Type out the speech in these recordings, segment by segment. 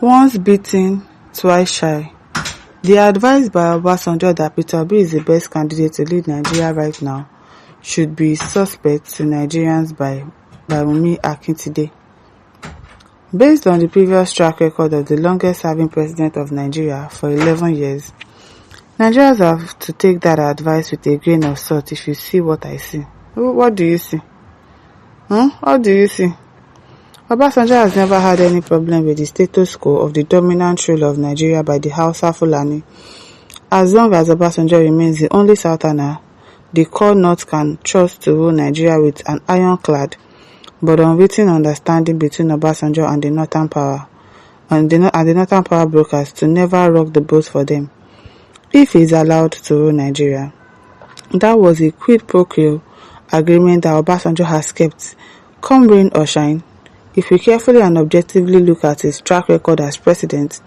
Once beaten, twice shy. The advice by Obasanjo that Peter Obi is the best candidate to lead Nigeria right now should be suspect to Nigerians by Wunmi Akintunde. Based on the previous track record of the longest-serving president of Nigeria for 11 years, Nigerians have to take that advice with a grain of salt if you see what I see. What do you see? What do you see? Obasanjo has never had any problem with the status quo of the dominant rule of Nigeria by the Hausa Fulani. As long as Obasanjo remains the only Southerner, the core North can trust to rule Nigeria with an ironclad but unwritten understanding between Obasanjo and the Northern Power and the Northern Power brokers to never rock the boat for them if he is allowed to rule Nigeria. That was a quid pro quo agreement that Obasanjo has kept, come rain or shine. If we carefully and objectively look at his track record as president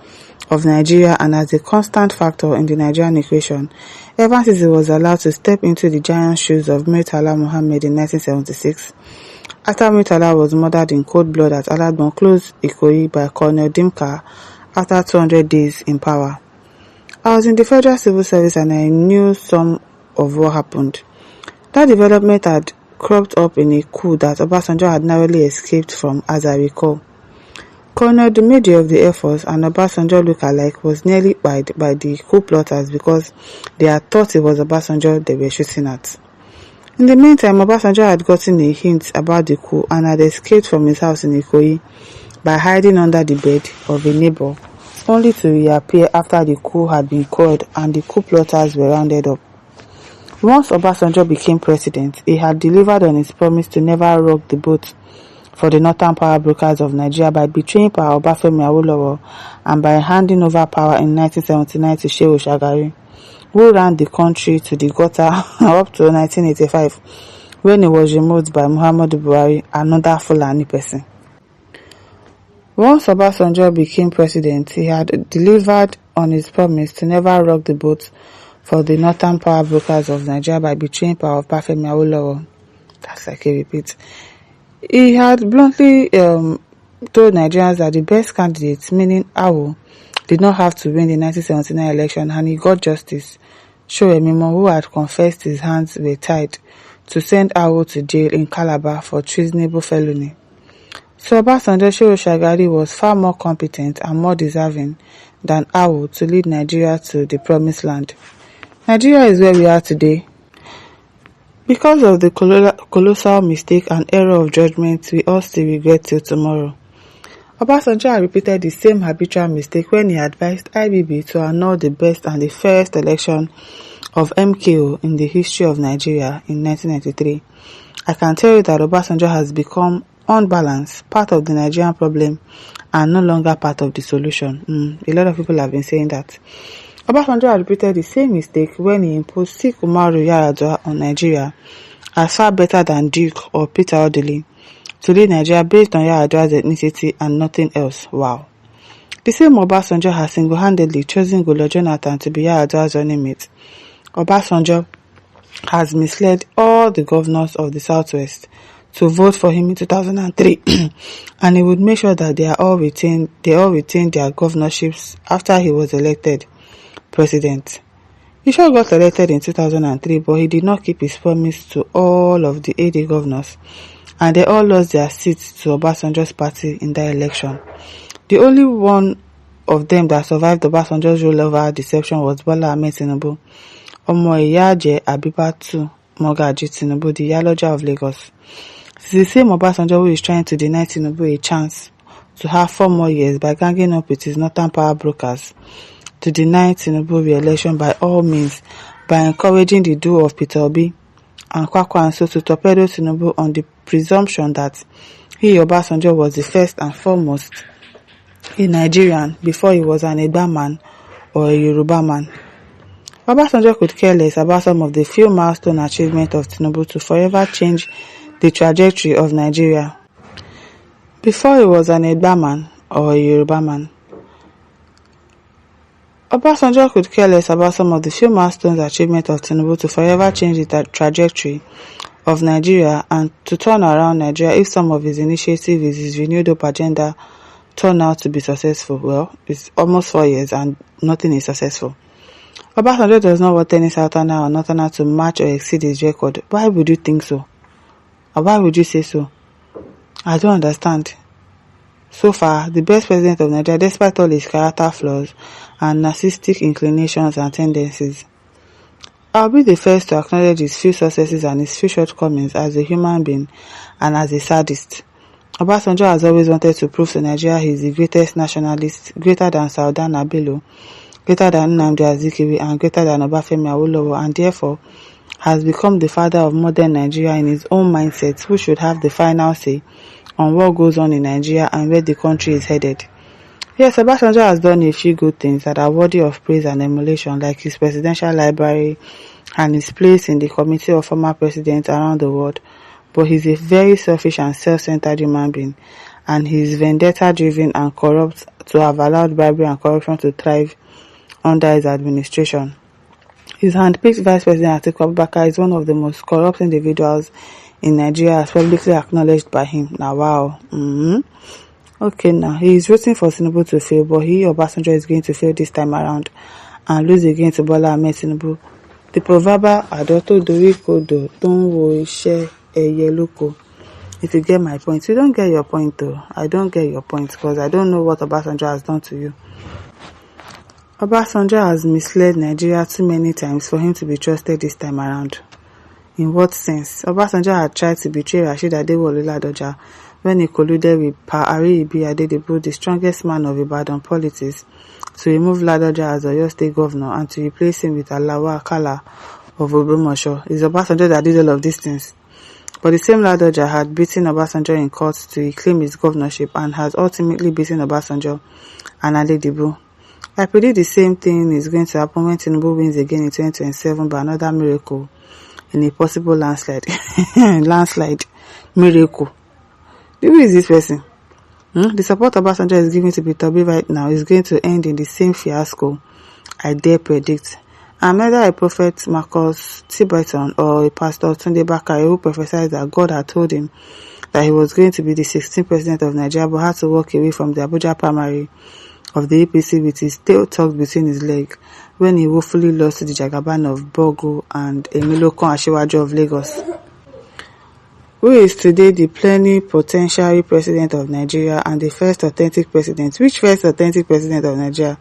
of Nigeria and as a constant factor in the Nigerian equation, ever since he was allowed to step into the giant shoes of Murtala Muhammad in 1976, after Murtala was murdered in cold blood at Alagbon close Ikoyi by Colonel Dimka after 200 days in power. I was in the Federal Civil Service and I knew some of what happened. That development had cropped up in a coup that Obasanjo had narrowly escaped from, as I recall. Colonel Dumedi of the Air Force and Obasanjo look-alike was nearly by the coup plotters because they had thought it was Obasanjo they were shooting at. In the meantime, Obasanjo had gotten a hint about the coup and had escaped from his house in Ikoyi by hiding under the bed of a neighbor, only to reappear after the coup had been quelled and the coup plotters were rounded up. Once Obasanjo became president, he had delivered on his promise to never rock the boat for the Northern Power brokers of Nigeria by betraying power Obafemi Awolowo and by handing over power in 1979 to Shehu Shagari, who ran the country to the gutter up to 1985, when he was removed by Muhammadu Buhari, another Fulani person. Once Obasanjo became president, he had delivered on his promise to never rock the boat for the Northern Power brokers of Nigeria by betraying power of Obafemi Awolowo. That's like a repeat. He had bluntly told Nigerians that the best candidate, meaning Awo, did not have to win the 1979 election and he got justice. Showemimo, who had confessed his hands were tied, to send Awo to jail in Calabar for treasonable felony. So Obasanjo Shehu Shagari was far more competent and more deserving than Awo to lead Nigeria to the promised land. Nigeria is where we are today because of the colossal mistake and error of judgment we all still regret till tomorrow. Obasanjo had repeated the same habitual mistake when he advised IBB to annul the best and the fairest election of MKO in the history of Nigeria in 1993. I can tell you that Obasanjo has become, on balance, part of the Nigerian problem and no longer part of the solution. A lot of people have been saying that. Obasanjo had repeated the same mistake when he imposed Sik Umaru Yar'Adua on Nigeria as far better than Duke or Peter Odili to lead Nigeria based on Yar'Adua's ethnicity and nothing else. Wow. The same Obasanjo has single-handedly chosen Goodluck Jonathan to be Yar'Adua's running mate. Obasanjo has misled all the governors of the Southwest to vote for him in 2003 and he would make sure that they all retained their governorships after he was elected president. He sure got elected in 2003, but he did not keep his promise to all of the AD governors, and they all lost their seats to Obasanjo's party in that election. The only one of them that survived Obasanjo's rollover deception was Bola Ahmed Tinubu, Omo Iyaje Abibatu Mogaji Tinubu, the Iyaloja of Lagos. It is the same Obasanjo who is trying to deny Tinubu a chance to have 4 more years by ganging up with his Northern Power brokers to deny Tinubu re-election by all means, by encouraging the duo of Peter Obi and Kwakwa Nso to torpedo Tinubu on the presumption that he, Obasanjo, was the first and foremost a Nigerian before he was an Egba man or a Yoruba man. Obasanjo could care less about some of the few milestone achievements of Tinubu to forever change the trajectory of Nigeria. Before he was an Egba man or a Yoruba man, Obasanjo could care less about some of the few milestone achievements of Tinubu to forever change the trajectory of Nigeria and to turn around Nigeria if some of his initiatives, his renewed hope agenda, turn out to be successful? Well, it's almost 4 years and nothing is successful. Obasanjo does not want any southerner or northerner to match or exceed his record. Why would you think so? Or why would you say so? I don't understand. So far, the best president of Nigeria, despite all his character flaws and narcissistic inclinations and tendencies. I'll be the first to acknowledge his few successes and his few shortcomings as a human being and as a sadist. Obasanjo has always wanted to prove to Nigeria he is the greatest nationalist, greater than Sardauna Bello, greater than Nnamdi Azikiwe, and greater than Obafemi Awolowo, and therefore has become the father of modern Nigeria in his own mindset, who should have the final say on what goes on in Nigeria and where the country is headed. Yes, Obasanjo has done a few good things that are worthy of praise and emulation, like his presidential library and his place in the committee of former presidents around the world, but he's a very selfish and self-centered human being, and he is vendetta-driven and corrupt to have allowed bribery and corruption to thrive under his administration. His handpicked Vice President Atiku Abubakar is one of the most corrupt individuals in Nigeria, as publicly acknowledged by him. Now, wow. Okay, now, he is rooting for Tinubu to fail, but Obasanjo, is going to fail this time around and lose again to Bola Ahmed Tinubu. The proverbial Adoto Dorikodo don't wo iṣẹ́ ẹyẹ lóko. If you get my point, you don't get your point though. I don't get your point because I don't know what Obasanjo has done to you. Obasanjo has misled Nigeria too many times for him to be trusted this time around. In what sense? Obasanjo had tried to betray Rasheed Adewale Ladoja when he colluded with Pa Ari-Ibi Adedibu, the strongest man of Ibadan politics, to remove Ladoja as Oyo State Governor and to replace him with Alawa Akala of Ogbomosho. It's Obasanjo that did all of these things. But the same Ladoja had beaten Obasanjo in court to reclaim his governorship and has ultimately beaten Obasanjo and Adedibu. I predict the same thing is going to happen when Tinubu wins again in 2027 by another miracle in a possible landslide. Landslide. Miracle. Who is this person? The support Obasanjo is giving to Bitobi right now is going to end in the same fiasco, I dare predict. I'm neither a prophet Marcus Tibetan or a pastor Tunde Bakare who prophesied that God had told him that he was going to be the 16th president of Nigeria but had to walk away from the Abuja primary of the APC with his tail tucked between his legs when he woefully lost to the Jagaban of Bogo and Emilokon Asiwaju of Lagos, who is today the plenipotentiary president of Nigeria and the first authentic president. Which first authentic president of Nigeria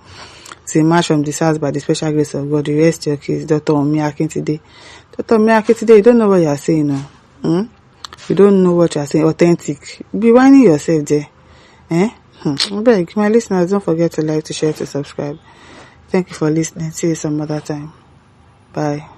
to emerge from the SARS by the special grace of God? You rest your case, Dr. Akintunde. Dr. Akintunde, you don't know what you are saying now. You don't know what you are saying. Authentic. Be whining yourself there. I beg my listeners, don't forget to like, to share, to subscribe. Thank you for listening. See you some other time. Bye.